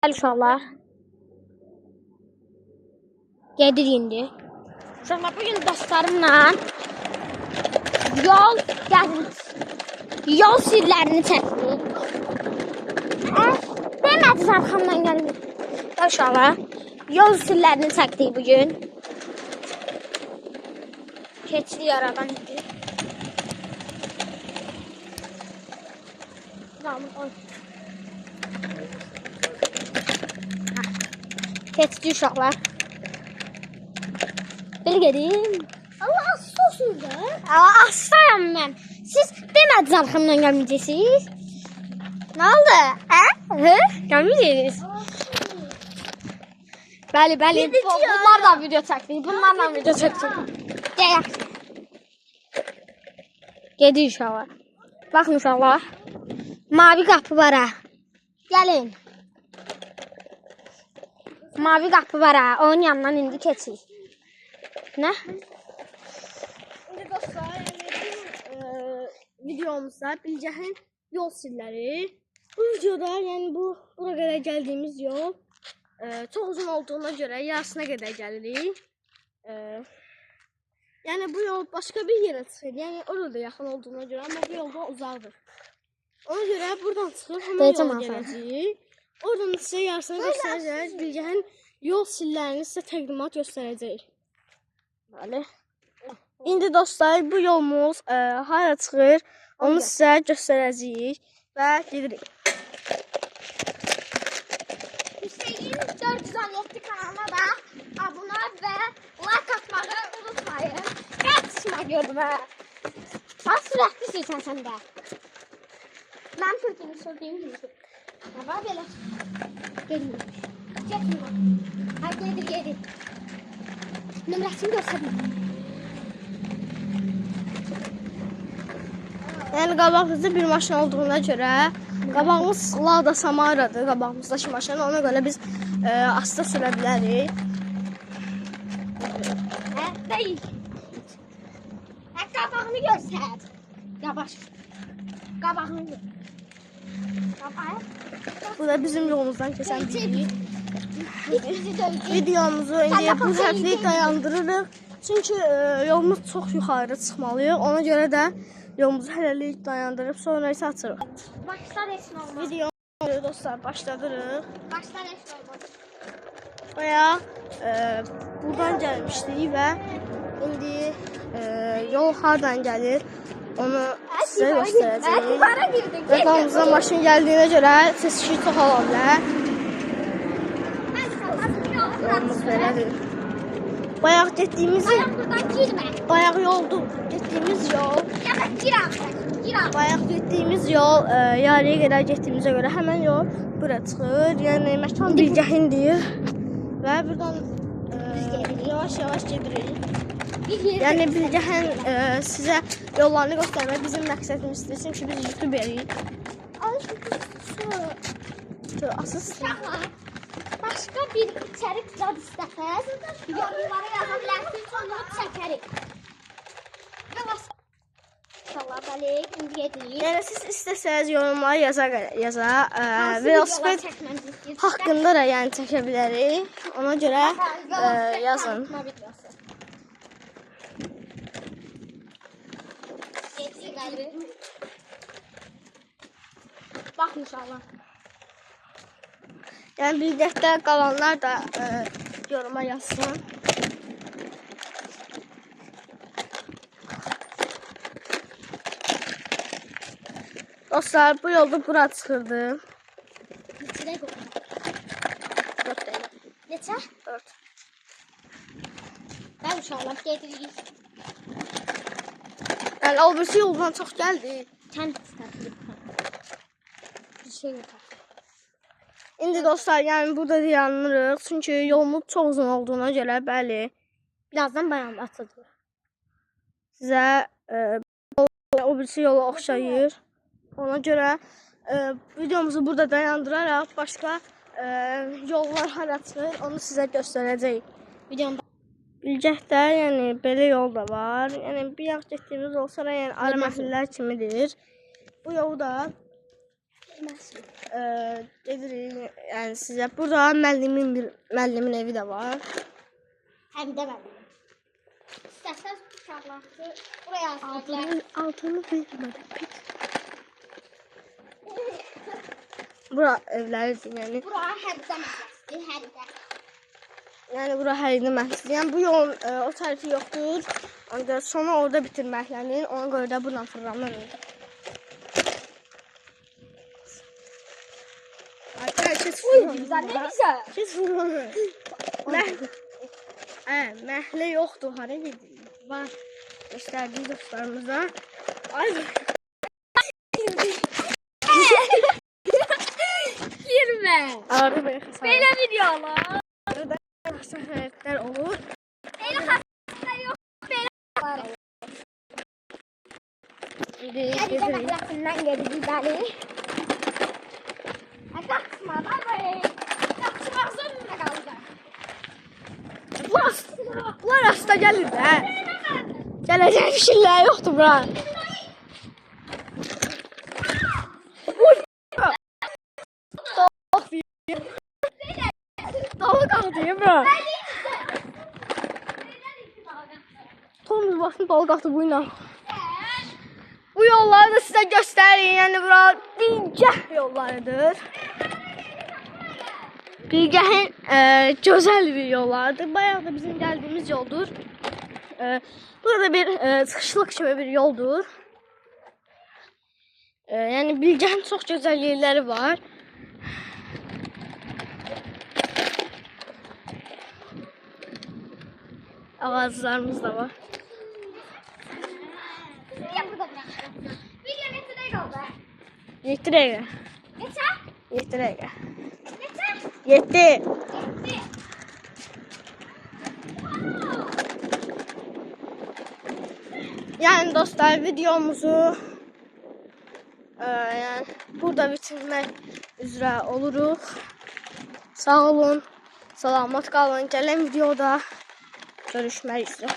İnşallah. Gedir indi. Uşaqlar bugün dostlarımla yol sirlərini çəkdik. Demədiniz arxamdan gəlmir. İnşallah yol sirlərini çəkdik bugün. Keçdi aradan indi. Keçdi uşaqlar. Belə gedim. Allah asıl olsun da. Astayam mən. Siz demədiniz arxamdan gəlməyəcəksiniz. Nə oldu? Hə? Gəlməyəcəksiniz. Bəli. Bunlar da video çəkdik. Bunlarla video çəkdik. Gəl. Gedir inşallah. Baxın inşallah. Mavi qapı var ha. Gəlin. Mavi qapı var ha. Onun yanından indi keçik. Nə? Şimdi dostlar, videomuzda Bilgəhin yol sirləri. Bu videoda bura qədər gəldiyimiz yol çox uzun olduğuna görə yarısına qədər gəlirik. Bu yol başqa bir yerə çıxır. Orada yaxın olduğuna görə, amma bu yolda uzaqdır. Ona görə buradan çıxıb həmin yola gələcəyik. Oradan sizə yarısını göstərəcək. Bilgəhin yol sirlərini sizə təqdimat göstərəcək. Bəli. İndi dostlar, bu yolumuz hara çıxır, onu sizə göstərəcəyik və gedirik. Hüseyin 417 kanalına da abunə və like atmağı unutmayın. Qaçışma gördüm hə. Bax sürətli sürsən sən də. Mən sürdüyüm gibi. Ne var belə? Gelmiyor. Getmiyor. Hadi gedir. Nömrəsini göstərin. Qabağımızda bir maşın olduğuna görə, qabağımız Lada Samara'dır, qabağımızdakı maşın. Ona görə biz asta sürə bilərik. Deyil. Qabağını göstər. Yavaş. Qabağını göstər. Bu da bizim yolumuzdan keçən biri. Bizi dövdü. Videomuzu indi bu hərflik dayandırırıq. Çünki yolumuz çox yuxarı çıxmalıyıq. Ona görə də yolumuzu hələlik dayandırıb sonra isə açırıq. Başlar eşin olmaz. Videomuzu dostlar başladırıq. Başlar eşin olmaz. Bayaq buradan gəlmişdik və indi yol hardan gəlir onu sizə göstərəcəyik. Divara girdik. Qabağımıza maşın gəldiyinə görə səs-küy çox ola bilər. Yolumuz belədir. Bayaq getdiyimiz buradan girmə. bayaq yoldu. Getdiyimiz yol. Gir ağzına. Bayaq getdiyimiz yol yarıya qədər getdiyimizə görə həmin yol bura çıxır. Yəni məkan Bilgəhindir. Və buradan yavaş gedirik. Yəni Bilgəhin sizə yollarını göstərmək bizim məqsədimizdir. Çünki biz YouTuberik. Uşaqlar, başqa bir içərik zad istəsəz, yorumlara yaza bilərsiniz, sonra çəkərik. İnşallah, bəli, indi gedirik. Yəni siz istəsəz yorumlara yaza velosiped haqqında da yəni çəkə bilərik. Ona görə yazın. Bax inşallah. Yəni Bilgəhdə qalanlar da yoruma yazsın. Dostlar, bu yolda bura çıxırdı. Neçə qoyun? 4 dəqiqə. Neçə? 4. Bəli, inşallah gedirik. Yəni o birisi yoldan çox gəldi. Kənd istədik. Bir şey yox. İndi dostlar, yəni burada dayanırıq. Çünki yolumuz çox uzun olduğuna görə, bəli, Birazdan bayanda açılır. sizə o birisi yolu oxşayır. Ona görə videomuzu burada dayandıraraq başqa yollar hara çıxır, onu sizə göstərəcəyik. Videomda Bilgəhdə, yəni belə yol da var. Yəni bir yağ getdiyimiz olsa da, yəni ara məhəllər kimidir. Bu yolu da Gedirik, yəni sizə. Burada müəllimin evi də var. Həm də mən. İstəsəz uşaqları buraya asırlar. Altını vermədim. Bura evləridir, yəni. Bura həbdə məhəlləsi, həbdə. Yəni bura həridə məhəlləsi. Yəni bu yolun o tərəfi yoxdur. Ancaq sonu orada bitirməklərini, ona görə də buradan fırlanır. Ne güzel. Kes fırlanır. Məhlə yoxdur, hara gedirik? Var. Göstərdik dostlarımıza. Ay. Girmə. Arada böyle xəsarət. Belə videolar. Burada xəsarətlər olur. Elə xəsarətlər yox. Belə. Hadi de məhəlləsindən gedirik bəli. Qaçma da böyle. Qaçmaq zorunda qalacaq. Bunlar rasta gəlir də. Gələcək bir şeylər yoxdur bura. Dolu qaldı bura. Tomuz başını dolu qaldı bu ilə. Bu yolları da sizə göstərin. Yəni bura Bilgəh yollarıdır. Bilgəhin gözəl bir yollardır. Bayağı da bizim gəldiyimiz yoldur. Burada bir çıxışlıq kimi bir yoldur. Yəni Bilgəhin çox gözəl yerləri var. Ağaclarımız da var. Video neçə dəqiqə oldu? 7 dəqiqə. Neçə? 7 dəqiqə. Neçə? 7. 7. Yəni dostlar videomuzu yəni burada bitirmək üzrə oluruq. Sağ olun. Salamat qalın. Gələn videoda görüşmək üzrə.